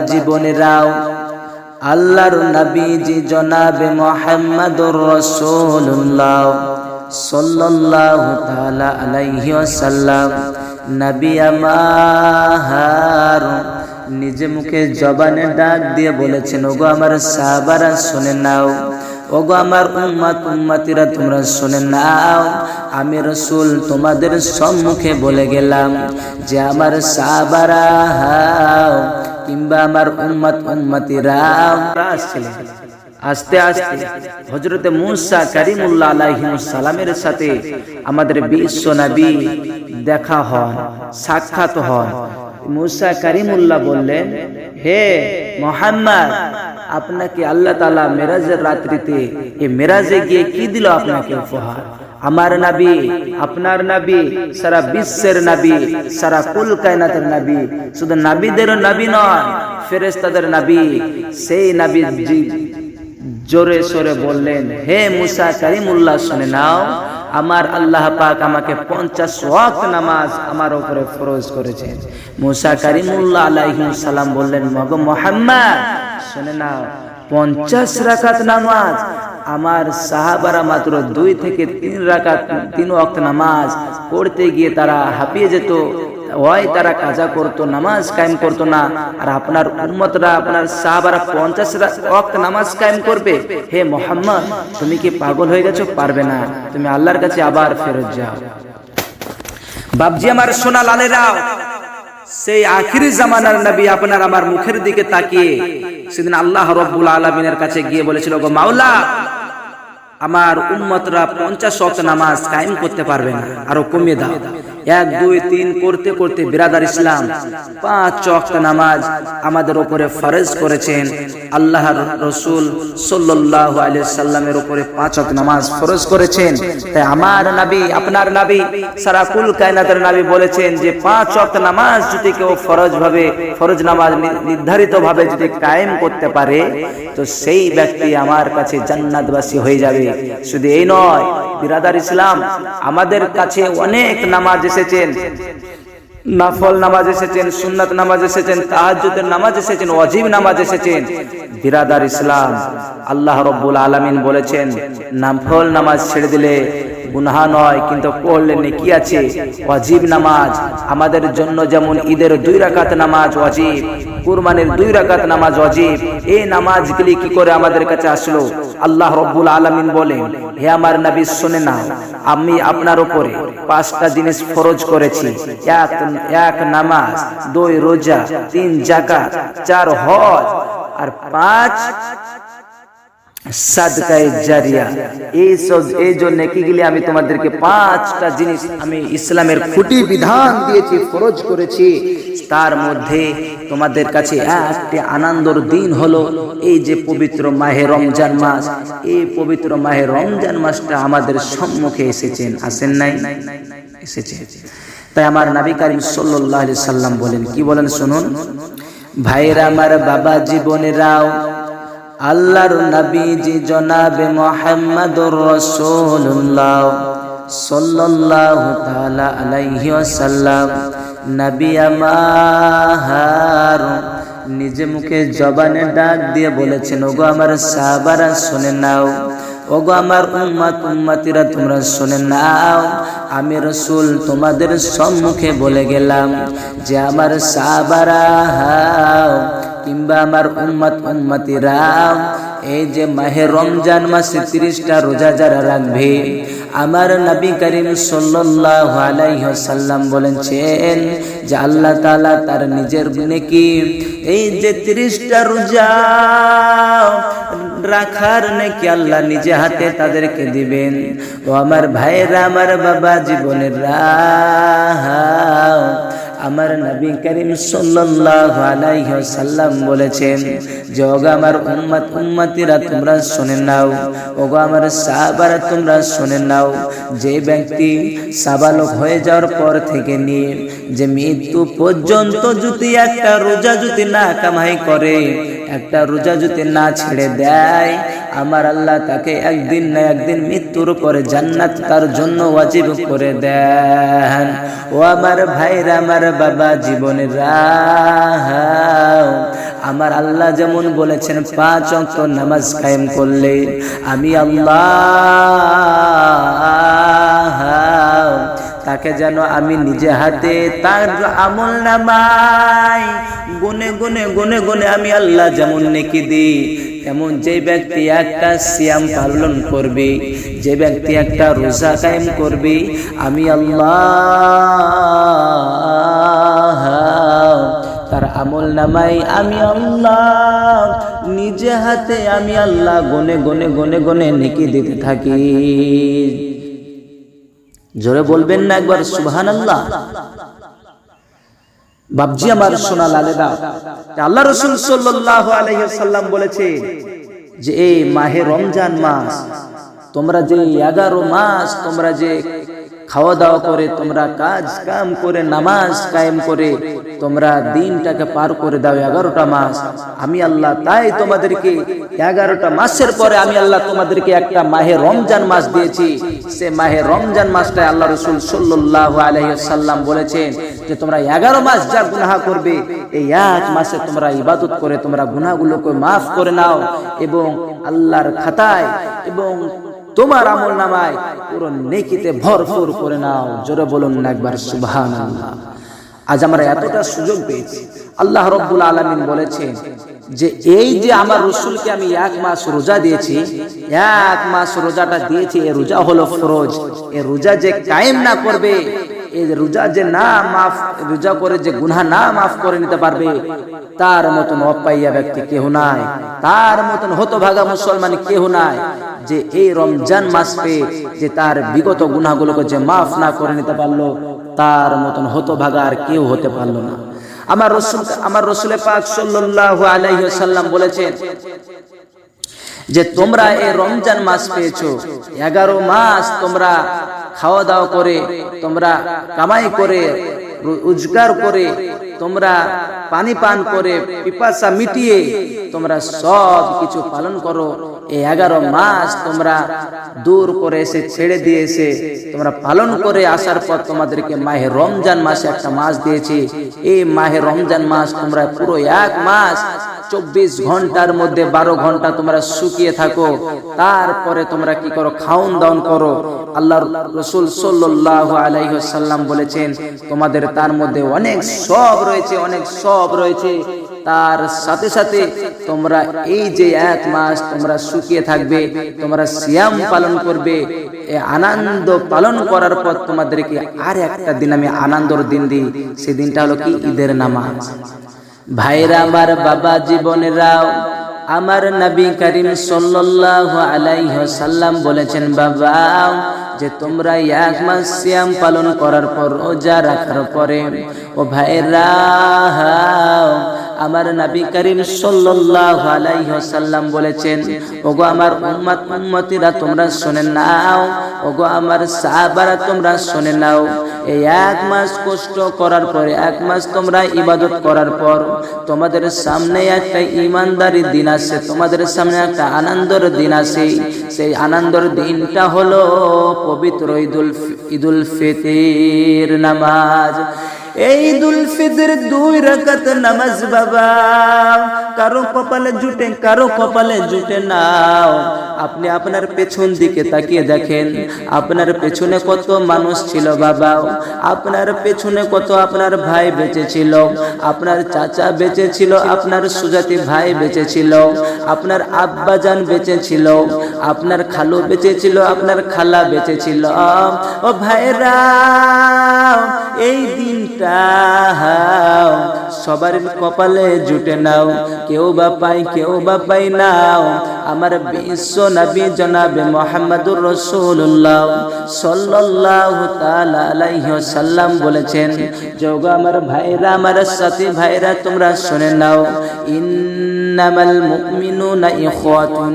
জীবনেরাও আল্লাহর নবীজি জনাবে মুহাম্মদুর রাসূলুল্লাহ সাল্লাল্লাহু তাআলা আলাইহি ওয়াসাল্লাম নবী আমার নিজে মুখে জবানে ডাক দিয়ে বলেছেন, ওগো আমার সাহাবারা শুনে নাও, ওগো আমার উম্মতিরা তোমরা শুনে নাও, আমি রাসূল তোমাদের সম্মুখে বলে গেলাম যে আমার সাহাবারা কিংবা আমার উম্মতিরা আসছিলেন। আস্তে আস্তে হযরতে মূসা কারিমুল্লাহ আলাইহিস সালামের সাথে আমাদের বিশ্ব নবী দেখা হন, সাক্ষাৎ হন। মূসা কারিমুল্লাহ বললেন, হে মুহাম্মদ, আপনাকে আল্লাহ তাআলা মেরাজের রাত্রিতে এই মেরাজে গিয়ে কি দিল আপনাকে উপহার? আমার নবী, আপনার নবী, সারা বিশ্বের নবী, সারা কুল কায়নাতের নবী, শুধু নবীদের নবী নয়, ফেরেশতাদের নবী। সেই নবী জোরে সোরে বললেন, হে মূসা কারিমুল্লাহ শুনে নাও, আমার আল্লাহ পাক আমাকে 50 ওয়াক্ত নামাজ আমার উপরে ফরজ করেছেন। মূসা কারিমুল্লাহ আলাইহিস সালাম বললেন, মগো মুহাম্মদ শুনে নাও, 50 রাকাত নামাজ আমার সাহাবারা মাত্র 2 থেকে 3 রাকাত 3 ওয়াক্ত নামাজ পড়তে গিয়ে তারা হাঁপিয়ে যেত, ওই তারা কাজা করতো, নামাজ কায়েম করতো না। আর আপনার উম্মতরা, আপনার সাহাবারা 50 ওয়াক্ত নামাজ কায়েম করবে? হে মুহাম্মদ, তুমি কি পাগল হয়ে গেছো? পারবে না, তুমি আল্লাহর কাছে আবার ফেরত যাও। বাপজি আমার সোনা লালেরাও, সেই আখিরি জামানার নবী আপনার আমার মুখের দিকে তাকিয়ে সেদিন আল্লাহ রাব্বুল আলামিনের কাছে গিয়ে বলেছিল, গো মাওলা, আমার উম্মতরা 50 ওয়াক্ত নামাজ কায়েম করতে পারবে না, আরো কমিয়ে দাও। 1 2 3 করতে করতে বিরাদার ইসলাম 5 ওয়াক্ত নামাজ আমাদের উপরে ফরজ করেছেন। আল্লাহর রাসূল সাল্লাল্লাহু আলাইহি সাল্লামের উপরে 5 ওয়াক্ত নামাজ ফরজ করেছেন। তাই আমার নবী, আপনার নবী, সারা কুল কায়নাতের নবী বলেছেন যে 5 ওয়াক্ত নামাজ যদি কেউ ফরজ নামাজ নির্ধারিত ভাবে যদি কায়েম করতে পারে, তো সেই ব্যক্তি আমার কাছে জান্নাতবাসী হয়ে যাবে। শুধু এই নয়, বিরাদার ইসলাম, আমাদের কাছে অনেক নামাজ এসেছেন, নফল নামাজ এসেছেন, সুন্নাত নামাজ এসেছেন, তাহাজ্জুদের নামাজ এসেছেন, ওয়াজিব নামাজ এসেছেন। বিরাদার ইসলাম, আল্লাহ রাব্বুল আলামিন বলেছেন, নফল নামাজ ছেড়ে দিলে গুনাহ নয়, কিন্তু পড়লে নেকি আছে। ওয়াজিব নামাজ আমাদের জন্য যেমন ঈদের 2 রাকাত নামাজ ওয়াজিব, কুরবানির 2 রাকাত নামাজ ওয়াজিব। এই নামাজগুলি কি করে আমাদের কাছে আসলো? আল্লাহ রাব্বুল আলামিন বলেন, হে আমার নবী শুনে নাও, আমি আপনার উপরে 5টা জিনিস ফরজ করেছি। 1 নামাজ, 2 রোজা, 3 যাকাত, 4 হজ, আর 5 সাদকায়ে জারিয়া। এই যে নেকিগুলি আমি তোমাদেরকে 5টা জিনিস আমি ইসলামের খুঁটি বিধান দিয়েছি, ফরজ করেছি। তার মধ্যে তোমাদের কাছে একটি আনন্দের দিন হলো এই যে পবিত্র মাহে রমজান মাস। এই পবিত্র মাহে রমজান মাসটা আমাদের সম্মুখে এসেছেন, আসেন নাই? এসেছে। তাই আমার নবী করিম সাল্লাল্লাহু আলাইহি সাল্লাম বলেন, কি বলেন শুনুন, ভাইরা আমার, বাবা জীবনেরাও, আল্লাহর নবীজি জনাবে মুহাম্মদুর রাসূলুল্লাহ সাল্লাল্লাহু তাআলা আলাইহি ওয়াসাল্লাম নবী আমার নিজে মুখে জবানে ডাক দিয়ে বলেছেন, ওগো আমার সাহাবারা শুনে নাও, ওগো আমার উম্মতিরা তোমরা শুনে নাও, আমি রাসূল তোমাদের সম্মুখে বলে গেলাম যে আমার সাহাবারা কিংবা আমার উম্মতিরা এই যে মাহে রমজান মাসে 30টা রোজা যারা রাখবে, আমার নবী করিম সাল্লাল্লাহু আলাইহি ওয়াসাল্লাম বলেছেন যে আল্লাহ তাআলা তার নিজের নেকি এই যে 30টা রোজা রাখার নেকি আল্লাহ নিজে হাতে তাদেরকে দিবেন। ও আমার ভাইরা, আমার বাবা জীবনেরা, আমার নবী করিম সাল্লাল্লাহু আলাইহি ওয়াসাল্লাম বলেছেন যে ওগো আমার উম্মতিরা তোমরা শুনে নাও, ওগো আমার সাহাবারা তোমরা শুনে নাও, যে ব্যক্তি সাবালক হয়ে যাওয়ার পর থেকে নিয়ে যে মৃত্যু পর্যন্ত যদি একটা রোজা যদি না কামাই করে, একটা রোজা যদি না ছেড়ে দেয়, আমার আল্লাহ তাকে একদিন না একদিন মৃত্যুর পরে জান্নাত তার জন্য ওয়াজিব করে দেন। ও আমার ভাইরা, আমার বাবা জীবনেরা, আমার আল্লাহ যেমন বলেছেন 5 ওয়াক্ত নামাজ কায়েম করলে আমি আল্লাহ তাকে যেন আমি নিজে হাতে তার আমল নামায় গুনে গুনে গুনে গুনে আমি আল্লাহ যেমন নেকি দিই, এমন যে ব্যক্তি একটা সিয়াম পালন করবে, যে ব্যক্তি একটা রোজা কায়েম করবে, আমি আল্লাহ তার আমল নামাই আমি আল্লাহ নিজে হাতে আমি আল্লাহ গুনে গুনে গুনে গুনে নেকি দিতে থাকি। জোরে বলবেন না একবার সুবহানাল্লাহ। বাপজি আমার সোনা লালেরা, আল্লাহ রাসূল সাল্লাল্লাহু আলাইহি ওয়াসাল্লাম বলেছে যে এই মাহে রমজান মাস তোমরা যে 11 মাস তোমরা যে খাওয়া দাওয়া করে, তোমরা কাজ কাম করে, নামাজ কায়েম করে তোমরা দিনটাকে পার করে দাও 11টা মাস, আমি আল্লাহ তাই তোমাদেরকে 11টা মাসের পরে আমি আল্লাহ তোমাদেরকে একটা মাহে রমজান মাস দিয়েছি। সে মাহে রমজান মাসটায় আল্লাহ রাসূল সাল্লাল্লাহু আলাইহি ওয়াসাল্লাম বলেছেন যে তোমরা 11 মাস যা গুনাহ করবে এই এক মাসে তোমরা ইবাদত করে তোমরা গুনাহগুলোকে maaf করে নাও এবং আল্লাহর খাতায় এবং তোমার আমল নামায় পুরো নেকিতে ভরপুর করে নাও। জোরে বলুন না একবার সুবহানাল্লাহ। আজ আমরা এতটা সুযোগ পেয়েছি, আল্লাহ রাব্বুল আলামিন বলেছেন যে এই যে আমার রাসূলকে আমি 1 মাস রোজা দিয়েছি, 1 মাস রোজাটা দিয়েছি, এই রোজা হলো ফরজ। এই রোজা যে কায়েম না করবে, এই রোজা যে না মাফ, রোজা করে যে গুনাহ না মাফ করে নিতে পারবে, তার মতন অপাইয়া ব্যক্তি কেউ নাই, তার মতন হতভাগা মুসলমান কেউ নাই যে এই রমজান মাস পেয়ে যে তার বিগত গুনাহগুলোকে যে মাফ না করে নিতে পারলো, তার মতন হতভাগা আর কেউ হতে পারলো না। আমার রাসূল পাক সাল্লাল্লাহু আলাইহি ওয়াসাল্লাম বলেছেন যে তোমরা এই রমজান মাস পেয়েছো, 11 মাস তোমরা খাওয়া দাওয়া করে, তোমরা কামাই করে, রোজগার করে, তোমরা পানি পান করে, পিপাসা মিটিয়ে তোমরা সব কিছু পালন করো। এই 11 মাস তোমরা দূর করে এসে ছেড়ে দিয়ে এসে তোমরা পালন করে আসার পর তোমাদেরকে মাহে রমজান মাসে একটা মাস দিয়েছি। এই মাহে রমজান মাস তোমরা পুরো 1 মাস 24 ঘন্টার মধ্যে 12 ঘন্টা তোমরা শুকিয়ে থাকো, তারপরে তোমরা কি করো, খাওন দাওন করো। আল্লাহর রাসূল সাল্লাল্লাহু আলাইহি ওয়াসাল্লাম বলেছেন তোমাদের তার মধ্যে অনেক সওয়াব রয়েছে, অনেক সওয়াব রয়েছে। তার সাথে সাথে তোমরা এই যে 1 মাস তোমরা শুকিয়ে থাকবে, তোমরা সিয়াম পালন করবে, এই আনন্দ পালন করার পর তোমাদেরকে আর একটা দিন আমি আনন্দের দিন দিই। সেই দিনটা হলো কি, ঈদের নামাজ। ভাইরা আমার, বাবা জীবনেরাও, আমার নবী করিম সাল্লাল্লাহু আলাইহি ওয়াসাল্লাম বলেছেন বাবা যে তোমরা 1 মাস সিয়াম পালন করার পর, রোজা রাখার পরে, ও ভাইরা আমার নবী করিম সাল্লাল্লাহু আলাইহি ওয়াসাল্লাম বলেছেন ওগো আমার উম্মত উম্মতিরা তোমরা শুনে নাও, ওগো আমার সাহাবারা তোমরা শুনে নাও, এই 1 মাস কষ্ট করার পরে, 1 মাস তোমরা ইবাদত করার পর তোমাদের সামনে একটা ইমানদারি দিন আছে, তোমাদের সামনে একটা আনন্দের দিন আছে। সেই আনন্দের দিনটা হলো পবিত্র ঈদুল ফিতর নামাজ। এই ঈদুল ফিতর 2 রাকাত নামাজ বাবা, কারো কপালে জুটে, কারো কপালে জুটে নাও। আপনি আপনার পেছন দিকে তাকিয়ে দেখেন, আপনার পেছনে কত মানুষ ছিল বাবা, আপনার পেছনে কত আপনার ভাই বেঁচে ছিল, আপনার চাচা বেঁচে ছিল, আপনার সুজাতি ভাই বেঁচে ছিল, আপনার আব্বাজান বেঁচে ছিল, আপনার খালু বেঁচে ছিল, আপনার খালা বেঁচে ছিল। ও ভাইরা, এই দিনটা সবার কপালে জুটে নাও, কেউ বা পাই, কেউ বা পাই নাও। আমার বিশ্ব নবী জনাবে মুহাম্মদুর রাসূলুল্লাহ সাল্লাল্লাহু তাআলা আলাইহি ওয়াসাল্লাম বলেছেন, যোগ আমার ভাইরা, আমার সাথী ভাইরা তোমরা শুনে নাও, ইন্নামাল মুমিনুনা ইখওয়াতুন।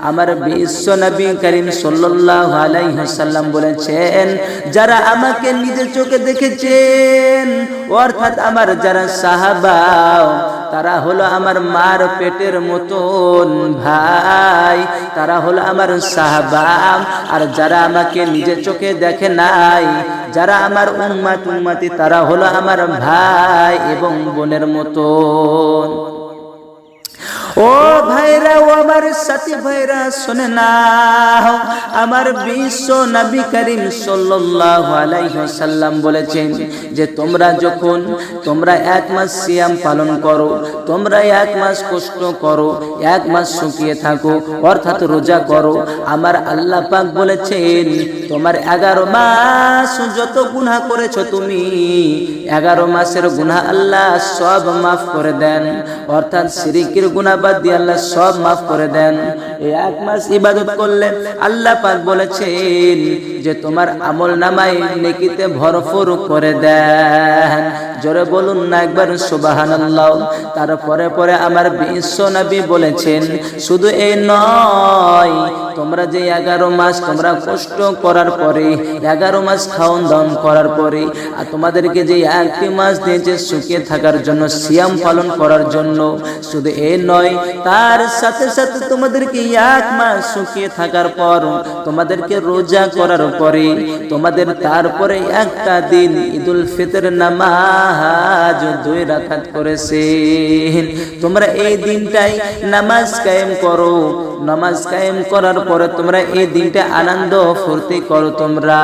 আমার বিশ্ব নবী করিম সাল্লাল্লাহু আলাইহি ওয়াসাল্লাম বলেছেন, যারা আমাকে নিজের চোখে দেখেছেন, অর্থাৎ আমার যারা সাহাবা, তারা হলো আমার মার পেটের মতন ভাই, তারা হলো আমার সাহাবা। আর যারা আমাকে নিজের চোখে দেখে নাই, যারা আমার উম্মত উম্মতি, তারা হলো আমার ভাই এবং বোনের মতন। ও ভাইরা, ও আমার সাথী ভাইরা, শুনে নাও, আমার বিশ্ব নবী করিম সাল্লাল্লাহু আলাইহি ওয়াসাল্লাম বলেছেন যে তোমরা 1 মাস সিয়াম পালন করো, তোমরা 1 মাস কষ্ট করো, 1 মাস শুকিয়ে থাকো, অর্থাৎ রোজা করো। আমার আল্লাহ পাক বলেছেন তোমার 11 মাস যত গুনাহ করেছো তুমি, 11 মাসের গুনাহ আল্লাহ সব মাফ করে দেন। অর্থাৎ শিরকের গুনাহ বাদ দিয়ে আল্লাহ সব মাফ করে দেন। এই 1 মাস ইবাদত করলে আল্লাহ পাক বলেছেন যে তোমার আমলনামায় নেকিতে ভরপুর করে দেন। জোরে বলুন না একবার সুবহানাল্লাহ। তারপরে পরে আমার বিশ্ব নবী বলেছেন শুধু এই নয়, তোমরা যে 11 মাস তোমরা কষ্ট করার পরে, 11 মাস খাওন দাওন করার পরে, আর তোমাদেরকে যে 1 মাস দিয়েছে শুকিয়ে থাকার জন্য, সিয়াম পালন করার জন্য, শুধু এই নয়, তার সাথে সাথে তোমাদেরকে 1 মাস শুকিয়ে থাকার পর তোমাদেরকে রোজা করার পরে তোমাদের তারপরে একটা দিন ঈদুল ফিতর নামাজ 2 রাকাত করেছেন। তোমরা এই দিনটাই নামাজ কায়েম করো, নামাজ কায়েম করার পরে তোমরা এই দিনটা আনন্দ ফুর্তি করো তোমরা।